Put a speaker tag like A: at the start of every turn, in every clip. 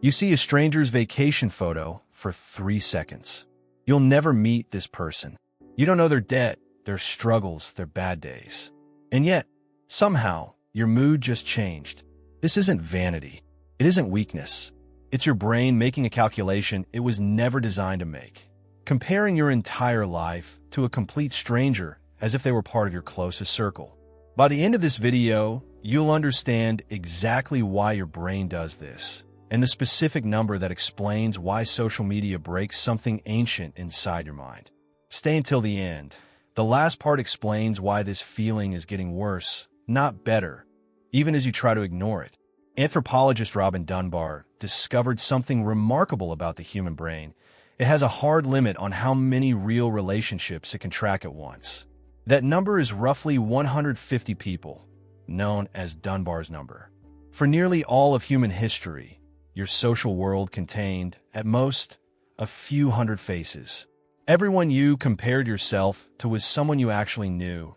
A: You see a stranger's vacation photo for 3 seconds. You'll never meet this person. You don't know their debt, their struggles, their bad days. And yet, somehow, your mood just changed. This isn't vanity. It isn't weakness. It's your brain making a calculation it was never designed to make. Comparing your entire life to a complete stranger as if they were part of your closest circle. By the end of this video, you'll understand exactly why your brain does this, and the specific number that explains why social media breaks something ancient inside your mind. Stay until the end. The last part explains why this feeling is getting worse, not better, even as you try to ignore it. Anthropologist Robin Dunbar discovered something remarkable about the human brain. It has a hard limit on how many real relationships it can track at once. That number is roughly 150 people, known as Dunbar's number. For nearly all of human history, your social world contained, at most, a few hundred faces. Everyone you compared yourself to was someone you actually knew,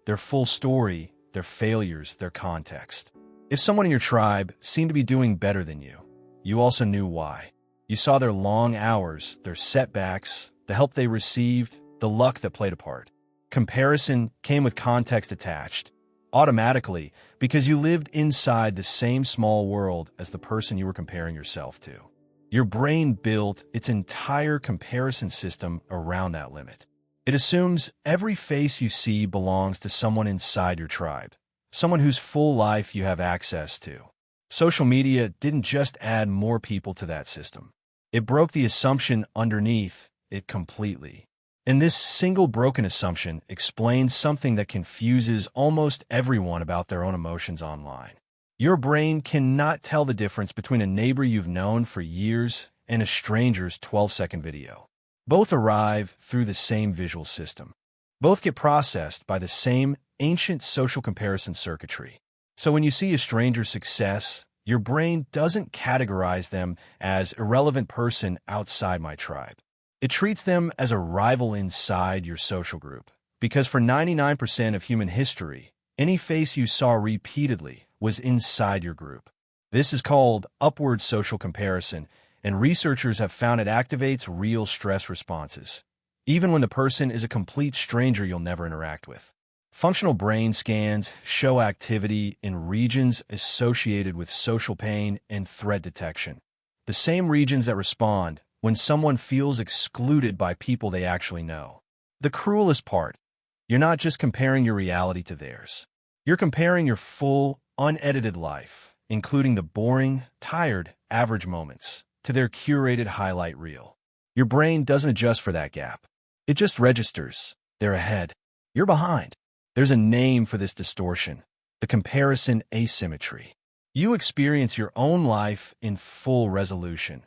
A: their full story, their failures, their context. If someone in your tribe seemed to be doing better than you also knew why. You saw their long hours, their setbacks, the help they received, the luck that played a part. Comparison came with context attached, automatically, because you lived inside the same small world as the person you were comparing yourself to. Your brain built its entire comparison system around that limit. It assumes every face you see belongs to someone inside your tribe, someone whose full life you have access to. Social media didn't just add more people to that system. It broke the assumption underneath it completely. And this single broken assumption explains something that confuses almost everyone about their own emotions online. Your brain cannot tell the difference between a neighbor you've known for years and a stranger's 12-second video. Both arrive through the same visual system. Both get processed by the same ancient social comparison circuitry. So when you see a stranger's success, your brain doesn't categorize them as irrelevant person outside my tribe. It treats them as a rival inside your social group. Because for 99% of human history, any face you saw repeatedly was inside your group. This is called upward social comparison, and researchers have found it activates real stress responses, even when the person is a complete stranger you'll never interact with. Functional brain scans show activity in regions associated with social pain and threat detection, the same regions that respond when someone feels excluded by people they actually know. The cruelest part, you're not just comparing your reality to theirs. You're comparing your full, unedited life, including the boring, tired, average moments, to their curated highlight reel. Your brain doesn't adjust for that gap. It just registers. They're ahead. You're behind. There's a name for this distortion, the comparison asymmetry. You experience your own life in full resolution.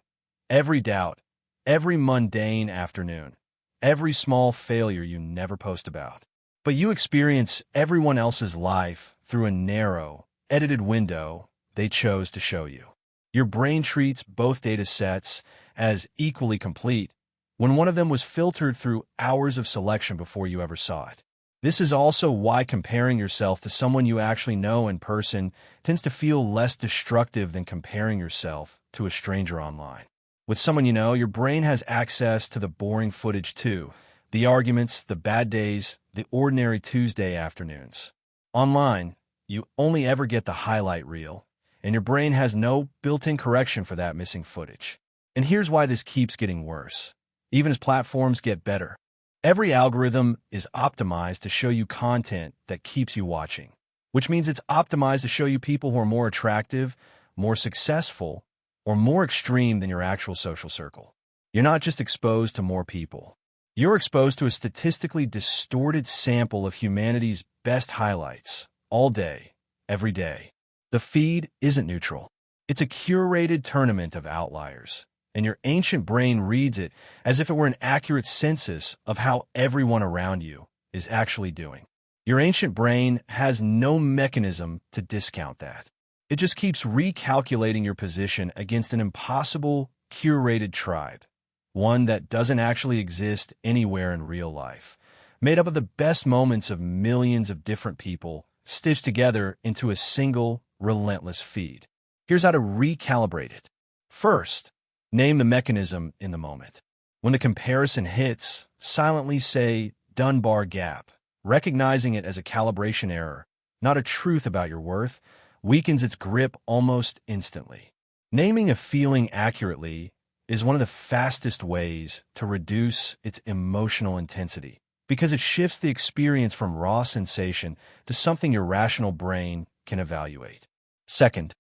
A: Every doubt, every mundane afternoon, every small failure you never post about. But you experience everyone else's life through a narrow, edited window they chose to show you. Your brain treats both data sets as equally complete when one of them was filtered through hours of selection before you ever saw it. This is also why comparing yourself to someone you actually know in person tends to feel less destructive than comparing yourself to a stranger online. With someone you know, your brain has access to the boring footage too, the arguments, the bad days, the ordinary Tuesday afternoons. Online, you only ever get the highlight reel, and your brain has no built-in correction for that missing footage. And here's why this keeps getting worse, even as platforms get better. Every algorithm is optimized to show you content that keeps you watching, which means it's optimized to show you people who are more attractive, more successful, or more extreme than your actual social circle. You're not just exposed to more people. You're exposed to a statistically distorted sample of humanity's best highlights, all day, every day. The feed isn't neutral. It's a curated tournament of outliers, and your ancient brain reads it as if it were an accurate census of how everyone around you is actually doing. Your ancient brain has no mechanism to discount that. It just keeps recalculating your position against an impossible, curated tribe, one that doesn't actually exist anywhere in real life, made up of the best moments of millions of different people stitched together into a single, relentless feed. Here's how to recalibrate it. First, name the mechanism in the moment. When the comparison hits, silently say Dunbar gap. Recognizing it as a calibration error, not a truth about your worth, weakens its grip almost instantly. Naming a feeling accurately is one of the fastest ways to reduce its emotional intensity because it shifts the experience from raw sensation to something your rational brain can evaluate. Second,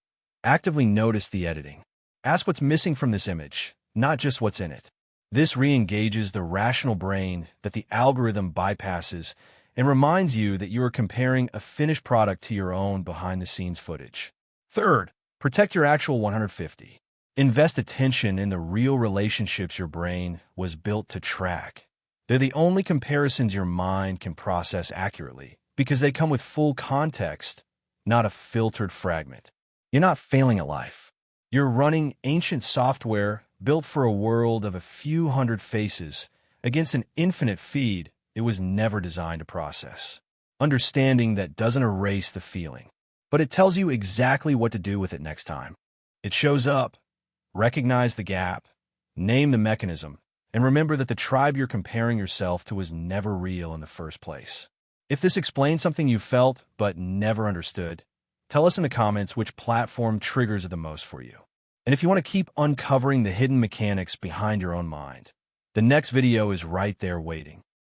A: actively notice the editing. Ask what's missing from this image, not just what's in it. This re-engages the rational brain that the algorithm bypasses and reminds you that you are comparing a finished product to your own behind-the-scenes footage. Third, protect your actual 150. Invest attention in the real relationships your brain was built to track. They're the only comparisons your mind can process accurately because they come with full context, not a filtered fragment. You're not failing at life. You're running ancient software built for a world of a few hundred faces against an infinite feed it was never designed to process. Understanding that doesn't erase the feeling, but it tells you exactly what to do with it next time. It shows up. Recognize the gap, name the mechanism, and remember that the tribe you're comparing yourself to was never real in the first place. If this explains something you felt but never understood, tell us in the comments which platform triggers it the most for you. And if you want to keep uncovering the hidden mechanics behind your own mind, the next video is right there waiting.